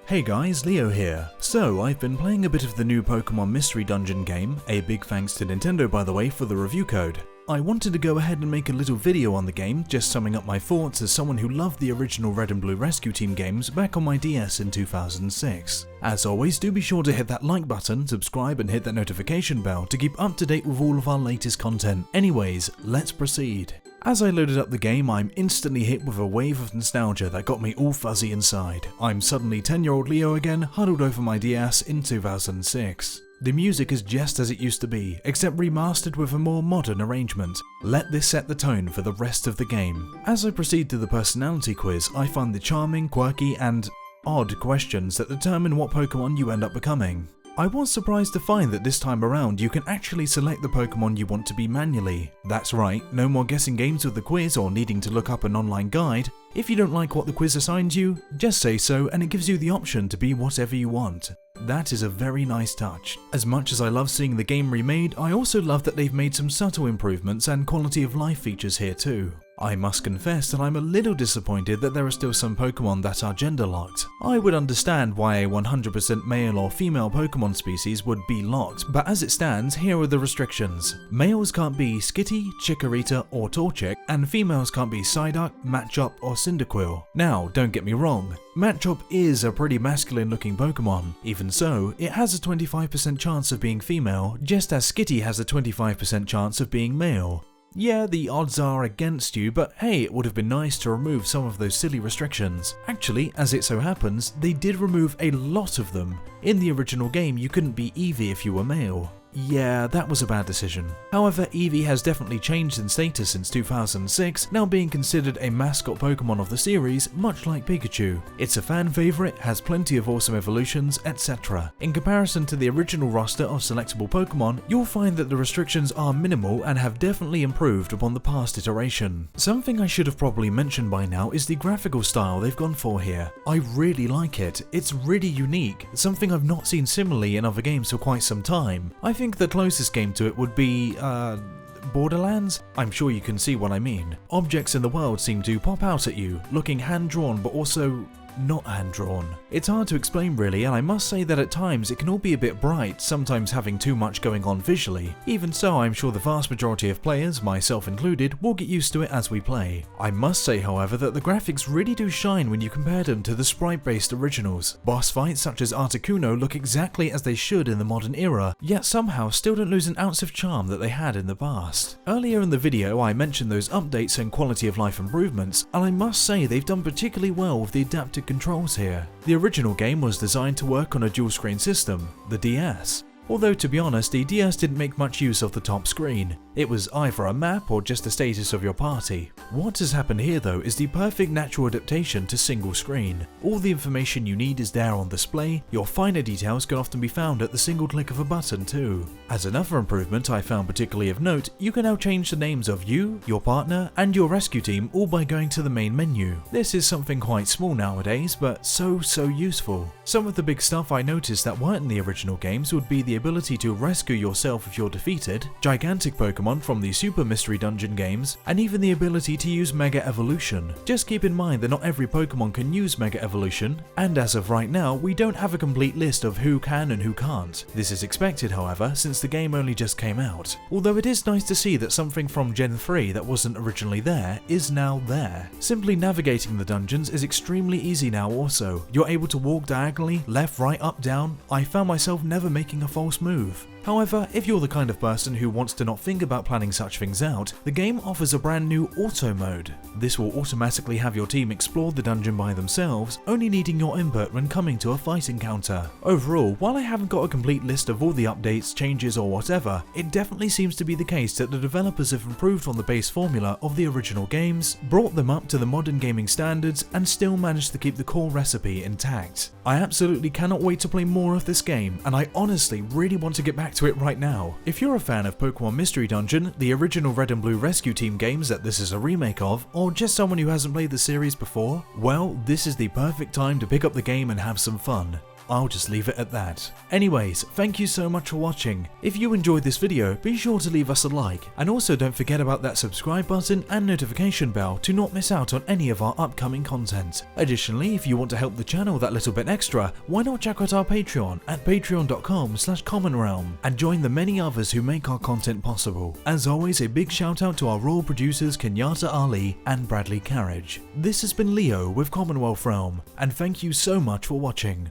Hey guys, Leo here. So, I've been playing a bit of the new Pokemon Mystery Dungeon game, a big thanks to Nintendo by the way for the review code. I wanted to go ahead and make a little video on the game, just summing up my thoughts as someone who loved the original Red and Blue Rescue Team games back on my DS in 2006. As always, do be sure to hit that like button, subscribe and hit that notification bell to keep up to date with all of our latest content. Anyways, let's proceed. As I loaded up the game, I'm instantly hit with a wave of nostalgia that got me all fuzzy inside. I'm suddenly 10-year-old Leo again, huddled over my DS in 2006. The music is just as it used to be, except remastered with a more modern arrangement. Let this set the tone for the rest of the game. As I proceed to the personality quiz, I find the charming, quirky, and odd questions that determine what Pokemon you end up becoming. I was surprised to find that this time around you can actually select the Pokemon you want to be manually. That's right, no more guessing games with the quiz or needing to look up an online guide. If you don't like what the quiz assigns you, just say so and it gives you the option to be whatever you want. That is a very nice touch. As much as I love seeing the game remade, I also love that they've made some subtle improvements and quality of life features here too. I must confess that I'm a little disappointed that there are still some Pokemon that are gender locked. I would understand why a 100% male or female Pokemon species would be locked, but as it stands, here are the restrictions. Males can't be Skitty, Chikorita or Torchic, and females can't be Psyduck, Machop or Cyndaquil. Now, don't get me wrong, Machop is a pretty masculine looking Pokemon. Even so, it has a 25% chance of being female, just as Skitty has a 25% chance of being male. Yeah, the odds are against you, but hey, it would have been nice to remove some of those silly restrictions. Actually, as it so happens, they did remove a lot of them. In the original game, you couldn't be Eevee if you were male. Yeah, that was a bad decision. However, Eevee has definitely changed in status since 2006, now being considered a mascot Pokemon of the series, much like Pikachu. It's a fan favourite, has plenty of awesome evolutions, etc. In comparison to the original roster of selectable Pokemon, you'll find that the restrictions are minimal and have definitely improved upon the past iteration. Something I should have probably mentioned by now is the graphical style they've gone for here. I really like it. It's really unique, something I've not seen similarly in other games for quite some time. I think the closest game to it would be, Borderlands? I'm sure you can see what I mean. Objects in the world seem to pop out at you, looking hand-drawn but also not hand-drawn. It's hard to explain really, and I must say that at times it can all be a bit bright, sometimes having too much going on visually. Even so, I'm sure the vast majority of players, myself included, will get used to it as we play. I must say however that the graphics really do shine when you compare them to the sprite-based originals. Boss fights such as Articuno look exactly as they should in the modern era, yet somehow still don't lose an ounce of charm that they had in the past. Earlier in the video I mentioned those updates and quality of life improvements, and I must say they've done particularly well with the adapted controls here. The original game was designed to work on a dual screen system, the DS. Although to be honest, the DS didn't make much use of the top screen. It was either a map or just the status of your party. What has happened here though is the perfect natural adaptation to single screen. All the information you need is there on display, your finer details can often be found at the single click of a button too. As another improvement I found particularly of note, you can now change the names of you, your partner, and your rescue team all by going to the main menu. This is something quite small nowadays, but so useful. Some of the big stuff I noticed that weren't in the original games would be the ability to rescue yourself if you're defeated, gigantic Pokemon from the Super Mystery Dungeon games, and even the ability to use Mega Evolution. Just keep in mind that not every Pokemon can use Mega Evolution, and as of right now, we don't have a complete list of who can and who can't. This is expected however, since the game only just came out. Although it is nice to see that something from Gen 3 that wasn't originally there is now there. Simply navigating the dungeons is extremely easy now also. You're able to walk diagonally, left, right, up, down. I found myself never making a false move. However, if you're the kind of person who wants to not think about planning such things out, the game offers a brand new auto mode. This will automatically have your team explore the dungeon by themselves, only needing your input when coming to a fight encounter. Overall, while I haven't got a complete list of all the updates, changes or whatever, it definitely seems to be the case that the developers have improved on the base formula of the original games, brought them up to the modern gaming standards, and still managed to keep the core recipe intact. I absolutely cannot wait to play more of this game, and I honestly really want to get back to it right now. If you're a fan of Pokemon Mystery Dungeon, the original Red and Blue Rescue Team games that this is a remake of, or just someone who hasn't played the series before, well, this is the perfect time to pick up the game and have some fun. I'll just leave it at that. Anyways, thank you so much for watching. If you enjoyed this video, be sure to leave us a like, and also don't forget about that subscribe button and notification bell to not miss out on any of our upcoming content. Additionally, if you want to help the channel that little bit extra, why not check out our Patreon at patreon.com/commonrealm and join the many others who make our content possible. As always, a big shout out to our raw producers Kenyatta Ali and Bradley Carriage. This has been Leo with Commonwealth Realm, and thank you so much for watching.